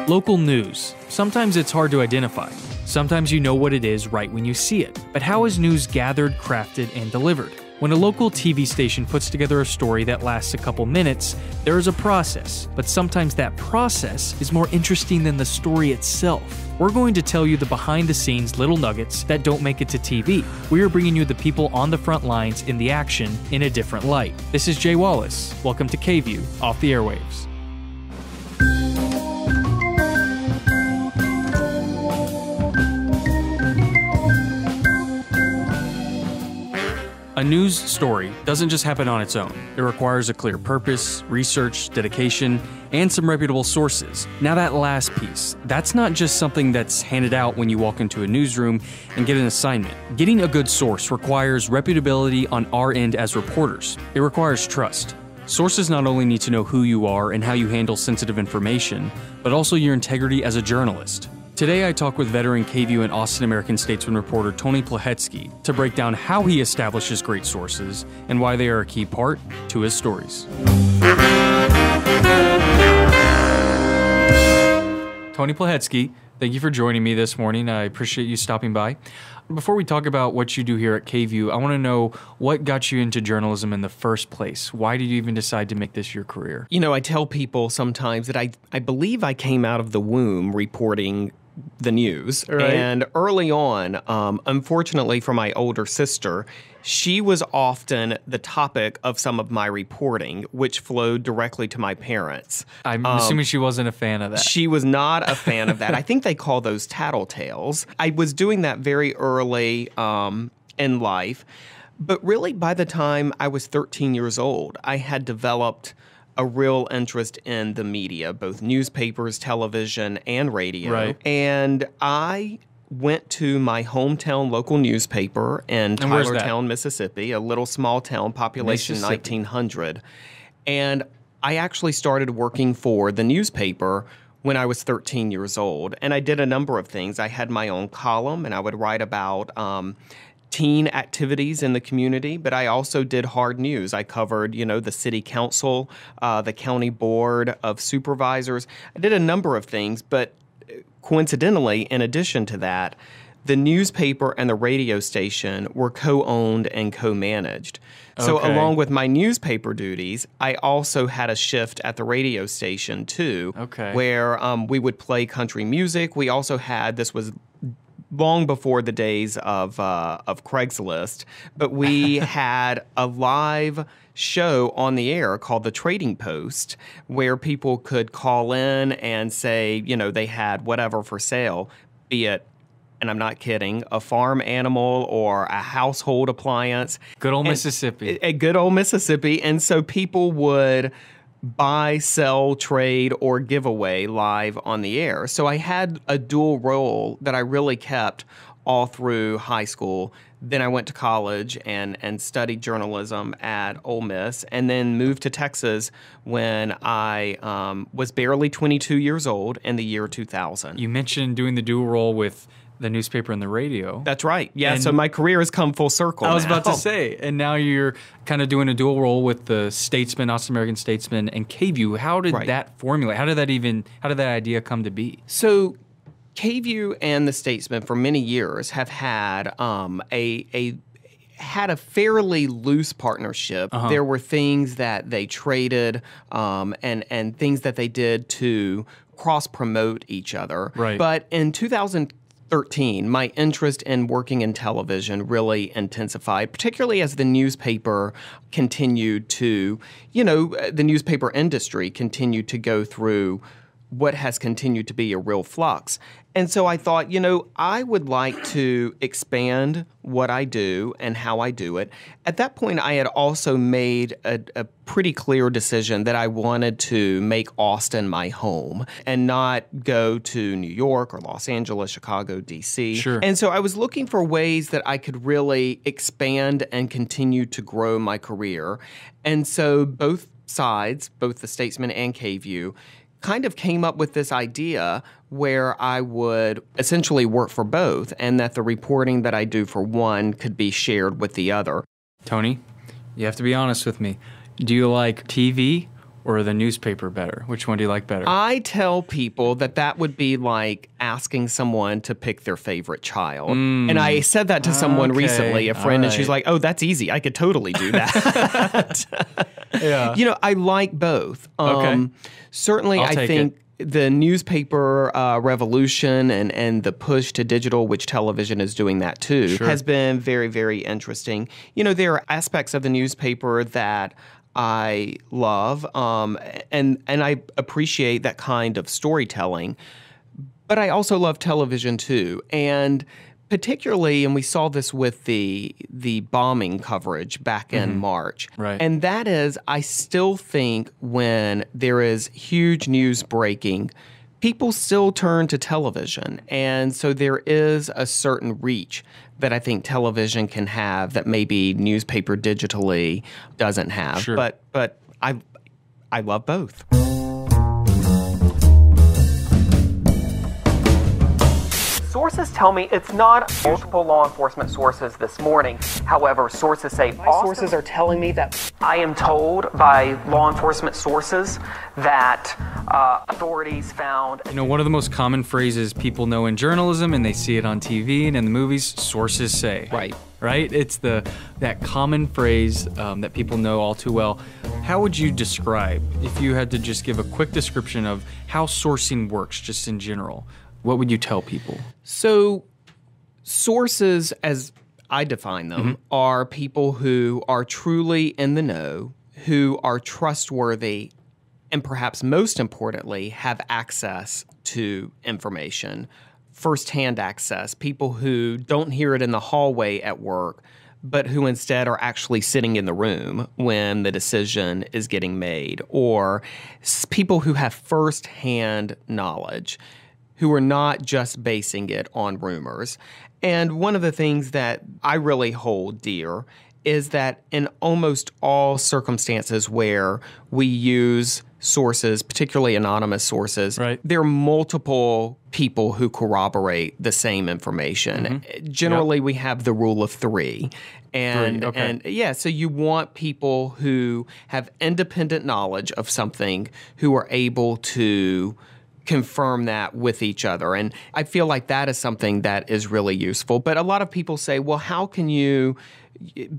Local news. Sometimes it's hard to identify. Sometimes you know what it is right when you see it. But how is news gathered, crafted, and delivered? When a local TV station puts together a story that lasts a couple minutes, there is a process, but sometimes that process is more interesting than the story itself. We're going to tell you the behind-the-scenes little nuggets that don't make it to TV. We are bringing you the people on the front lines in the action in a different light. This is Jay Wallace. Welcome to KVUE Off the Airwaves. A news story doesn't just happen on its own. It requires a clear purpose, research, dedication, and some reputable sources. Now that last piece, that's not just something that's handed out when you walk into a newsroom and get an assignment. Getting a good source requires reputability on our end as reporters. It requires trust. Sources not only need to know who you are and how you handle sensitive information, but also your integrity as a journalist. Today I talk with veteran KVUE and Austin American-Statesman reporter Tony Plohetski to break down how he establishes great sources and why they are a key part to his stories. Tony Plohetski, thank you for joining me this morning. I appreciate you stopping by. Before we talk about what you do here at KVUE, I want to know what got you into journalism in the first place. Why did you even decide to make this your career? You know, I tell people sometimes that I believe I came out of the womb reporting the news. Right. And early on, unfortunately for my older sister, she was often the topic of some of my reporting, which flowed directly to my parents. I'm assuming she wasn't a fan of that. She was not a fan of that. I think they call those tattletales. I was doing that very early in life. But really, by the time I was 13 years old, I had developed a real interest in the media, both newspapers, television, and radio. Right. And I went to my hometown local newspaper in Tylertown, Mississippi, a little small town, population 1,900. And I actually started working for the newspaper when I was 13 years old. And I did a number of things. I had my own column, and I would write about teen activities in the community, but I also did hard news. I covered, the city council, the county board of supervisors. I did a number of things, but coincidentally, in addition to that, the newspaper and the radio station were co-owned and co-managed. So along with my newspaper duties, I also had a shift at the radio station too, where we would play country music. We also had, this was long before the days of Craigslist, but we had a live show on the air called The Trading Post, where people could call in and say, they had whatever for sale, be it, and I'm not kidding, a farm animal or a household appliance. Good old Mississippi. A good old Mississippi. And so people would buy, sell, trade, or give away live on the air. So I had a dual role that I really kept all through high school. Then I went to college and studied journalism at Ole Miss, and then moved to Texas when I was barely 22 years old in the year 2000. You mentioned doing the dual role with the newspaper and the radio. That's right. Yeah, so my career has come full circle I was now. about to say, and now you're kind of doing a dual role with the Statesman, Austin American-Statesman, and KVUE. How did that formulate? How did that idea come to be? So KVUE and the Statesman for many years have had had a fairly loose partnership. There were things that they traded and things that they did to cross-promote each other. Right. But in 2013, my interest in working in television really intensified, particularly as the newspaper continued to, the newspaper industry continued to go through what has continued to be a real flux. And so I thought, I would like to expand what I do and how I do it. At that point, I had also made a pretty clear decision that I wanted to make Austin my home and not go to New York or Los Angeles, Chicago, D.C. Sure. And so I was looking for ways that I could really expand and continue to grow my career. And so both sides, both the Statesman and KVUE, kind of came up with this idea where I would essentially work for both, and that the reporting that I do for one could be shared with the other. Tony, you have to be honest with me. Do you like TV or the newspaper better? Which one do you like better? I tell people that would be like asking someone to pick their favorite child. And I said that to someone recently, a friend, and she's like, "Oh, that's easy. I could totally do that." Yeah. You know, I like both. Certainly, I think the newspaper revolution and the push to digital, which television is doing that too, has been very, very interesting. You know, there are aspects of the newspaper that I love, and I appreciate that kind of storytelling. But I also love television too, and particularly, and we saw this with the bombing coverage back in March. Right. And that is, I still think when there is huge news breaking, people still turn to television. And so there is a certain reach that I think television can have that maybe newspaper digitally doesn't have. Sure. But I love both. Sources tell me it's not multiple law enforcement sources this morning. However, sources say my sources are telling me that I am told by law enforcement sources that authorities found. You know, one of the most common phrases people know in journalism, and they see it on TV and in the movies, sources say. Right? It's that common phrase that people know all too well. How would you describe, if you had to just give a quick description of how sourcing works just in general, what would you tell people? So sources, as I define them, are people who are truly in the know, who are trustworthy, and perhaps most importantly, have access to information, firsthand access, people who don't hear it in the hallway at work, but who instead are actually sitting in the room when the decision is getting made, or people who have firsthand knowledge, who are not just basing it on rumors. And one of the things that I really hold dear is that in almost all circumstances where we use sources, particularly anonymous sources, there are multiple people who corroborate the same information. Generally, we have the rule of three. And so you want people who have independent knowledge of something, who are able to confirm that with each other. And I feel like that is something that is really useful. But a lot of people say, well, how can you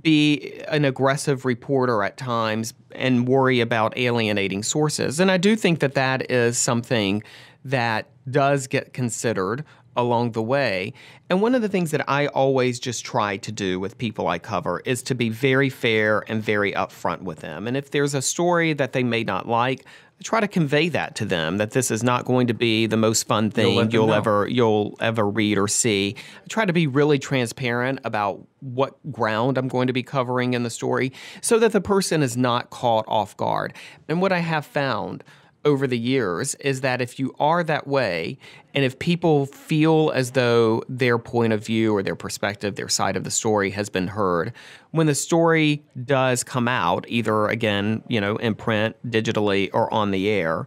be an aggressive reporter at times and worry about alienating sources? And I do think that that is something that does get considered along the way. And one of the things that I always just try to do with people I cover is to be very fair and very upfront with them. And if there's a story that they may not like, I try to convey that to them, that this is not going to be the most fun thing you'll ever read or see. I try to be really transparent about what ground I'm going to be covering in the story so that the person is not caught off guard. And what I have found over the years is that if you are that way, and if people feel as though their point of view or their perspective, their side of the story has been heard, when the story does come out, either again, in print, digitally, or on the air,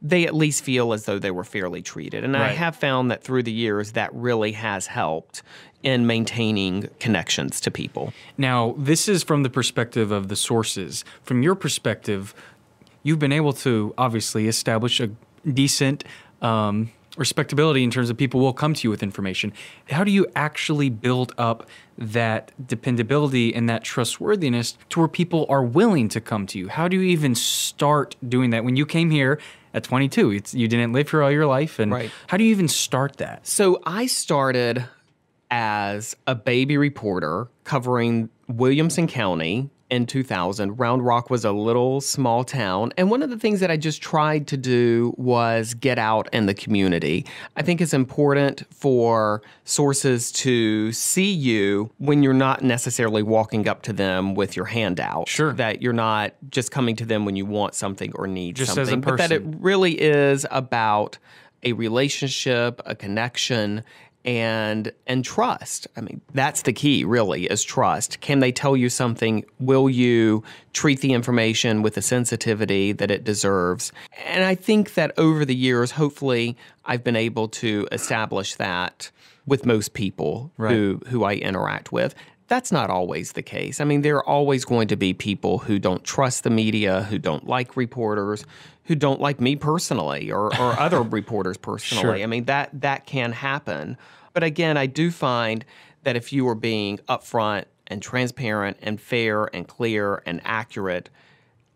they at least feel as though they were fairly treated. And I have found that through the years, that really has helped in maintaining connections to people. Now, this is from the perspective of the sources. From your perspective, you've been able to obviously establish a decent respectability in terms of people will come to you with information. How do you actually build up that dependability and that trustworthiness to where people are willing to come to you? How do you even start doing that? When you came here at 22, you didn't live here all your life. And how do you even start that? So I started as a baby reporter covering Williamson County in 2000. Round Rock was a little small town. And one of the things that I just tried to do was get out in the community. I think it's important for sources to see you when you're not necessarily walking up to them with your hand out. That you're not just coming to them when you want something or need just something. As a person. But that it really is about a relationship, a connection, and trust. I mean, that's the key, really, is trust. Can they tell you something? Will you treat the information with the sensitivity that it deserves? And I think that over the years, hopefully, I've been able to establish that with most people who I interact with. That's not always the case. I mean, there are always going to be people who don't trust the media, who don't like reporters, who don't like me personally or other reporters personally. Sure. I mean, that can happen. But again, I do find that if you are being upfront and transparent and fair and clear and accurate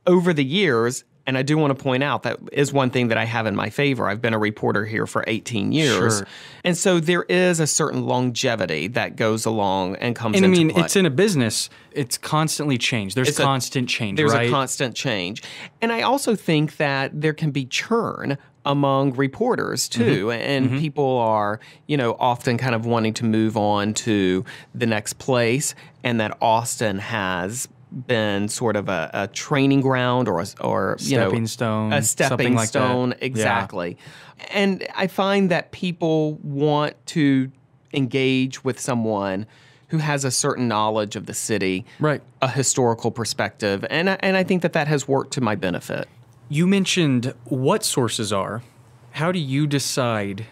over the years, and I do want to point out that is one thing that I have in my favor. I've been a reporter here for 18 years. Sure. And so there is a certain longevity that goes along and comes into play. It's in a business. It's constantly changed. There's constant change, There's right? a constant change. And I also think that there can be churn among reporters too. And people are, often kind of wanting to move on to the next place, and that Austin has been sort of a training ground or stepping stone, a stepping like stone, that. Exactly. Yeah. And I find that people want to engage with someone who has a certain knowledge of the city, right? A historical perspective, and I think that has worked to my benefit. You mentioned what sources are. How do you decide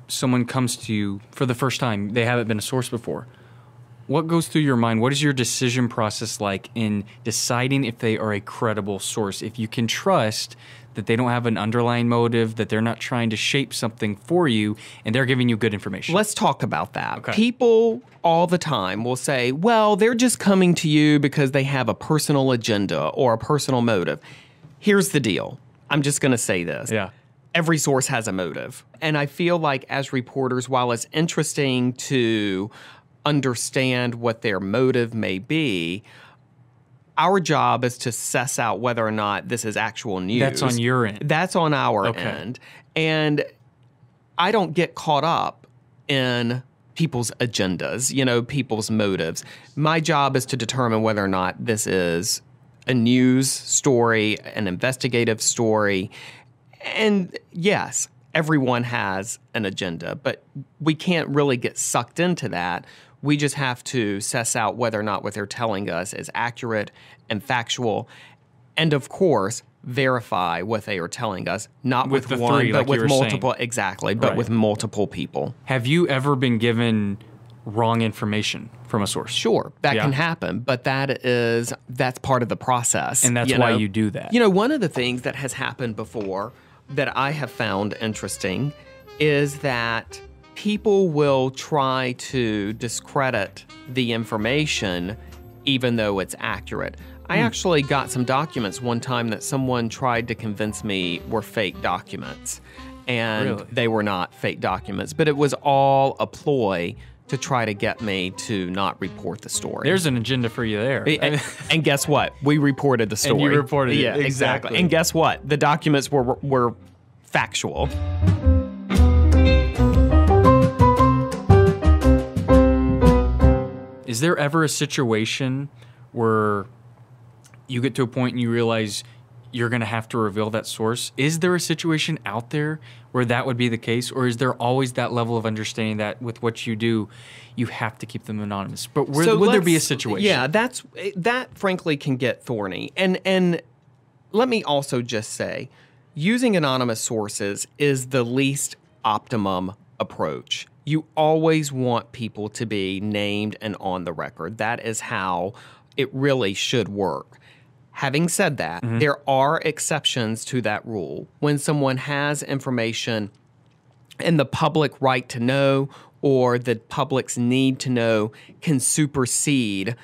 someone comes to you for the first time? They haven't been a source before. What goes through your mind? What is your decision process like in deciding if they are a credible source? If you can trust that they don't have an underlying motive, that they're not trying to shape something for you, and they're giving you good information. Let's talk about that. Okay. People all the time will say, well, they're just coming to you because they have a personal agenda or a personal motive. Here's the deal. I'm just going to say this. Yeah. Every source has a motive. And I feel like as reporters, while it's interesting to understand what their motive may be, our job is to suss out whether or not this is actual news. That's on your end. That's on our end. And I don't get caught up in people's agendas, people's motives. My job is to determine whether or not this is a news story, an investigative story. And yes, everyone has an agenda, but we can't really get sucked into that. We just have to suss out whether or not what they're telling us is accurate and factual. And of course, verify what they are telling us, not with one, three, but like with multiple. Saying. Exactly, but right. With multiple people. Have you ever been given wrong information from a source? Sure, that can happen, but that's part of the process. And that's why you do that. One of the things that has happened before that I have found interesting is that people will try to discredit the information even though it's accurate. I actually got some documents one time that someone tried to convince me were fake documents. And Really? They were not fake documents, but it was all a to try to get me to not report the story. There's an agenda for you there. And guess what? We reported the story. And you reported it. Yeah, exactly. And guess what? The documents were factual. Is there ever a situation where you get to a point and you realize you're going to have to reveal that source? Is there a situation out there where that would be the case? Or is there always that level of understanding that with what you do, you have to keep them anonymous? But would there be a situation? Yeah, that frankly can get thorny. And let me also just say, using anonymous sources is the least optimum approach. You always want people to be named and on the record. That is how it really should work. Having said that, there are exceptions to that rule. When someone has information and the public right to know or the public's need to know can supersede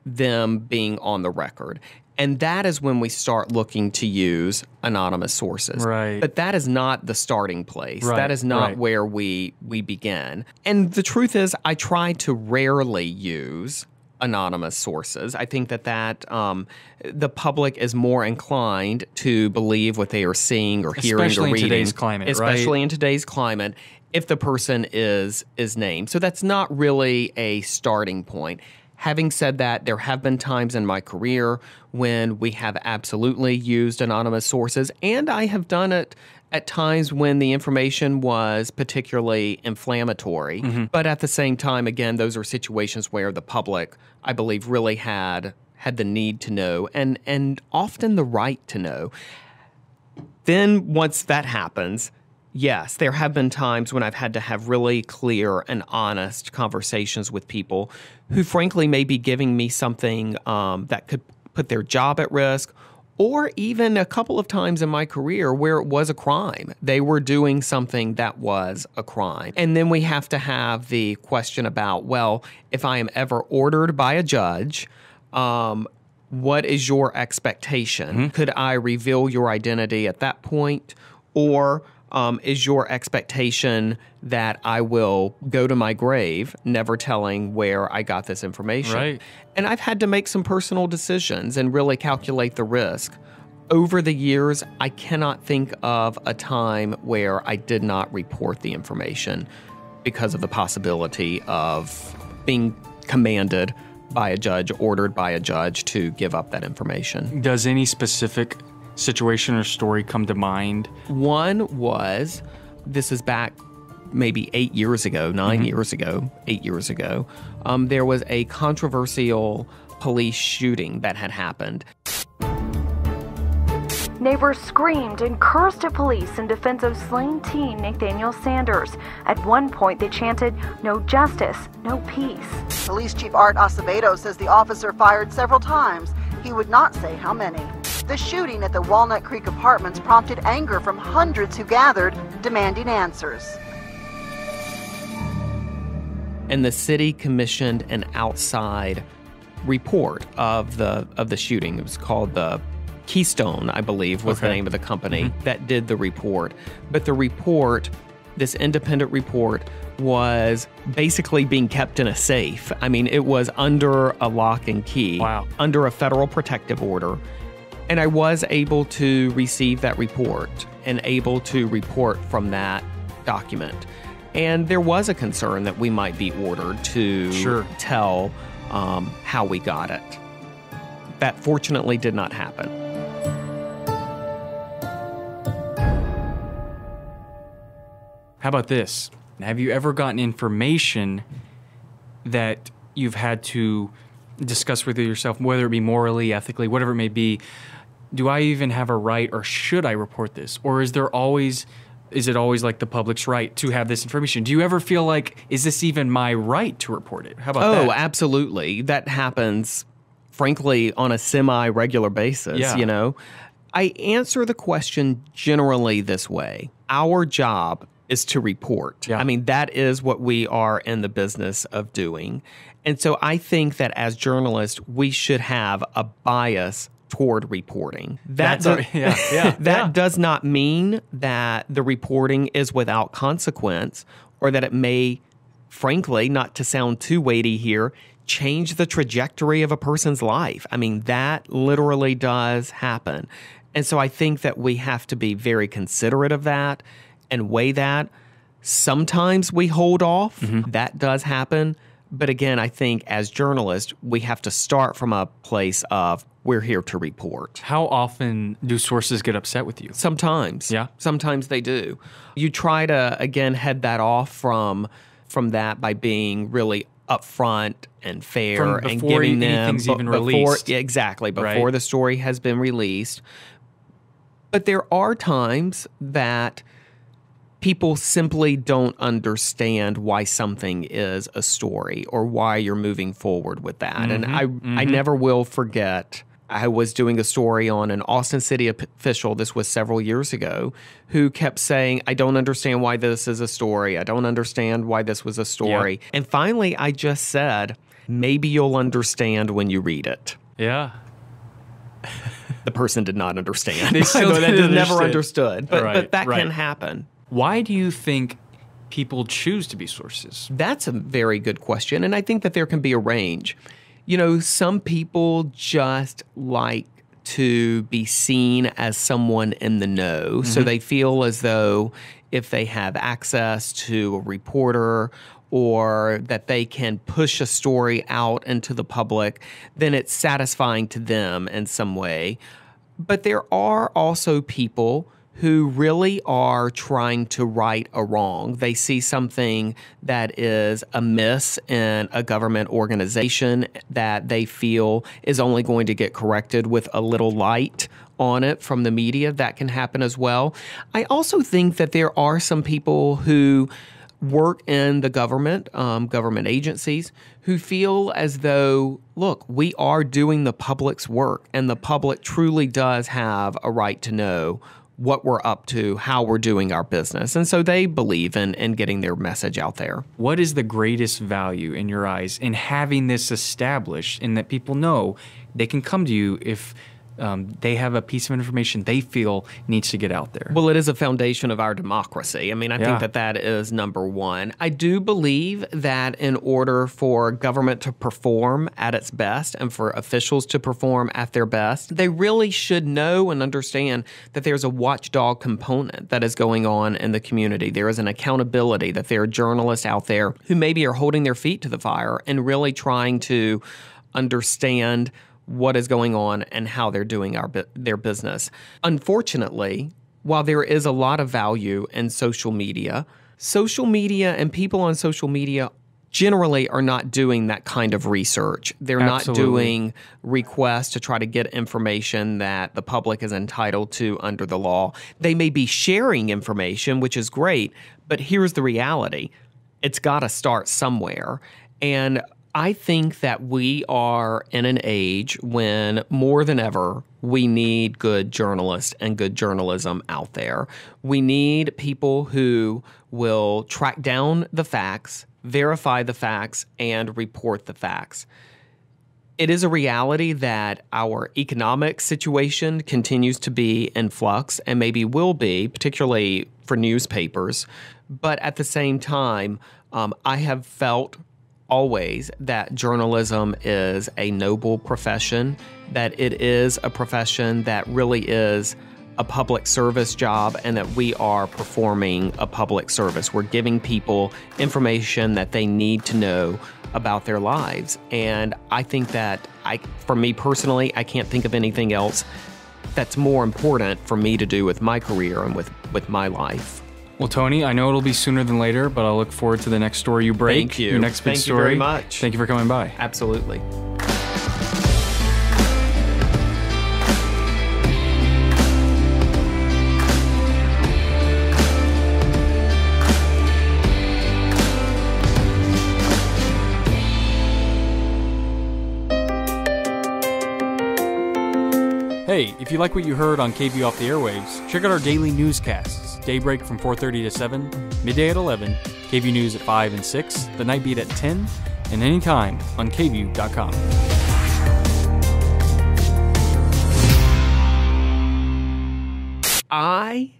them being on the record. And that is when we start looking to use anonymous sources. Right. But that is not the starting place. Right. That is not where we begin. And the truth is, I try to rarely use anonymous sources. I think that the public is more inclined to believe what they are seeing or hearing or reading. Especially in today's climate, Especially in today's climate, if the person is named. So that's not really a starting point. Having said that, there have been times in my career when we have absolutely used anonymous sources, and I have done it at times when the information was particularly inflammatory. But at the same time, again, those are situations where the public, I believe, really had the need to know and often the right to know. Then once that happens, Yes, there have been times when I've had to have really clear and honest conversations with people who frankly may be giving me something that could put their job at risk, or even a couple of times in my career where it was a crime. They were doing something that was a crime. And then we have to have the question about, well, if I am ever ordered by a judge, what is your expectation? Could I reveal your identity at that point? Or is your expectation that I will go to my grave never telling where I got this information? Right. And I've had to make some personal decisions and really calculate the risk. Over the years, I cannot think of a time where I did not report the information because of the possibility of being commanded by a judge, ordered by a judge to give up that information. Does any specific situation or story come to mind? One was, this is back maybe 8 years ago, 9 years ago, 8 years ago. There was a controversial police shooting that had happened. Neighbors screamed and cursed at police in defense of slain teen Nathaniel Sanders. At one point, they chanted, "No justice, no peace." Police Chief Art Acevedo says the officer fired several times. He would not say how many. The shooting at the Walnut Creek Apartments prompted anger from hundreds who gathered, demanding answers. And the city commissioned an outside report of the shooting. It was called the Keystone, I believe, was the name of the company that did the report. But the report, this independent report, was basically being kept in a safe. I mean, it was under a lock and key, under a federal protective order. And I was able to receive that report and able to report from that document. And there was a concern that we might be ordered to tell how we got it. That fortunately did not happen. How about this? Have you ever gotten information that you've had to discuss with yourself, whether it be morally, ethically, whatever it may be? Do I even have a right, or should I report this? Or is it always like the public's right to have this information? Do you ever feel like, is this even my right to report it? How about that? Oh, absolutely. That happens, frankly, on a semi-regular basis, you know. I answer the question generally this way. Our job is to report. I mean, that is what we are in the business of doing. And so I think that as journalists, we should have a bias toward reporting. That does not mean that the reporting is without consequence, or that it may, frankly, not to sound too weighty here, change the trajectory of a person's life. I mean, that literally does happen. And so I think that we have to be very considerate of that and weigh that. Sometimes we hold off. That does happen. But again, I think as journalists, we have to start from a place of, we're here to report. How often do sources get upset with you? Sometimes. Yeah. Sometimes they do. You try to, again, head that off from that by being really upfront and fair and giving them anything's even released. Exactly, before the story has been released. But there are times that people simply don't understand why something is a story or why you're moving forward with that. And I never will forget, I was doing a story on an Austin City official, this was several years ago, who kept saying, I don't understand why this is a story. I don't understand why this was a story. And finally, I just said, maybe you'll understand when you read it. Yeah. The person did not understand. They still never understood. But that can happen. Why do you think people choose to be sources? That's a very good question. And I think that there can be a range. You know, some people just like to be seen as someone in the know. So they feel as though if they have access to a reporter or that they can push a story out into the public, then it's satisfying to them in some way. But there are also people who really are trying to right a wrong. They see something that is amiss in a government organization that they feel is only going to get corrected with a little light on it from the media, that can happen as well. I also think that there are some people who work in the government, government agencies, who feel as though, look, we are doing the public's work, and the public truly does have a right to know what we're up to, how we're doing our business. And so they believe in getting their message out there. What is the greatest value in your eyes in having this established, and that people know they can come to you if they have a piece of information they feel needs to get out there? Well, it is a foundation of our democracy. I mean, I think that is number one. I do believe that in order for government to perform at its best and for officials to perform at their best, they really should know and understand that there's a watchdog component that is going on in the community. There is an accountability, that there are journalists out there who maybe are holding their feet to the fire and really trying to understand what is going on and how they're doing their business. Unfortunately, while there is a lot of value in social media and people on social media generally are not doing that kind of research. They're not doing requests to try to get information that the public is entitled to under the law. They may be sharing information, which is great, but here's the reality. It's got to start somewhere. And I think that we are in an age when more than ever we need good journalists and good journalism out there. We need people who will track down the facts, verify the facts, and report the facts. It is a reality that our economic situation continues to be in flux, and maybe will be, particularly for newspapers. But at the same time, I have felt always that journalism is a noble profession, that it is a profession that really is a public service job, and that we are performing a public service. We're giving people information that they need to know about their lives. And I think that, for me personally, I can't think of anything else that's more important for me to do with my career and with my life. Well, Tony, I know it'll be sooner than later, but I'll look forward to the next story you break. Thank you. Your next big story. Thank you very much. Thank you for coming by. Absolutely. Hey, if you like what you heard on KVUE Off the Airwaves, check out our daily newscasts. Daybreak from 4:30 to 7, midday at 11, KVUE News at 5 and 6, the night beat at 10, and anytime on KVUE.com. I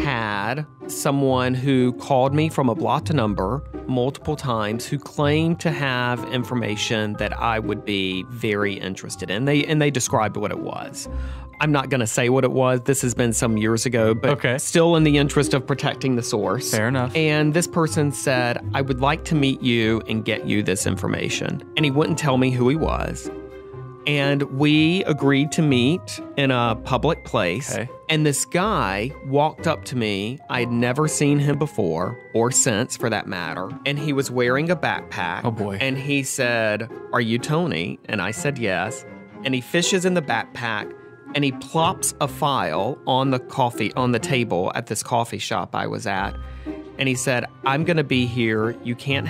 had someone who called me from a blocked number multiple times who claimed to have information that I would be very interested in. They described what it was. I'm not going to say what it was. This has been some years ago, but still in the interest of protecting the source. Fair enough. And this person said, I would like to meet you and get you this information. And he wouldn't tell me who he was. And we agreed to meet in a public place. Okay. And this guy walked up to me. I'd never seen him before, or since for that matter. And he was wearing a backpack. Oh boy. And he said, "Are you Tony?" And I said yes. And he fishes in the backpack and he plops a file on the table at this coffee shop I was at. And he said, "I'm going to be here. You can't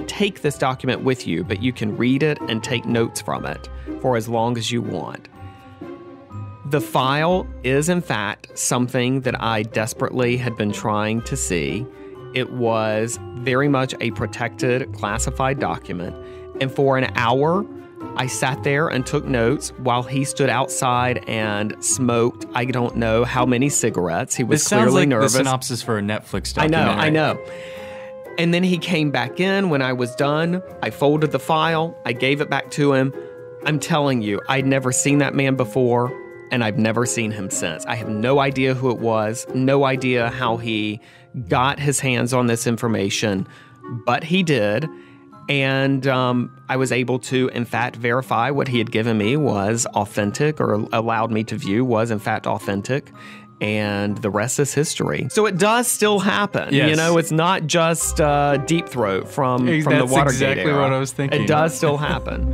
take this document with you, but you can read it and take notes from it for as long as you want." The file is, in fact, something that I desperately had been trying to see. It was very much a protected, classified document. And for an hour, I sat there and took notes while he stood outside and smoked, I don't know how many cigarettes. He was clearly nervous. This sounds like the synopsis for a Netflix documentary. I know. And then he came back in when I was done. I folded the file. I gave it back to him. I'm telling you, I'd never seen that man before, and I've never seen him since. I have no idea who it was, no idea how he got his hands on this information, but he did. And I was able to, in fact, verify what he had given me was authentic, or allowed me to view was, in fact, authentic. And the rest is history. So it does still happen. Yes. You know, it's not just deep throat from the Watergate exactly era. What I was thinking. It does still happen.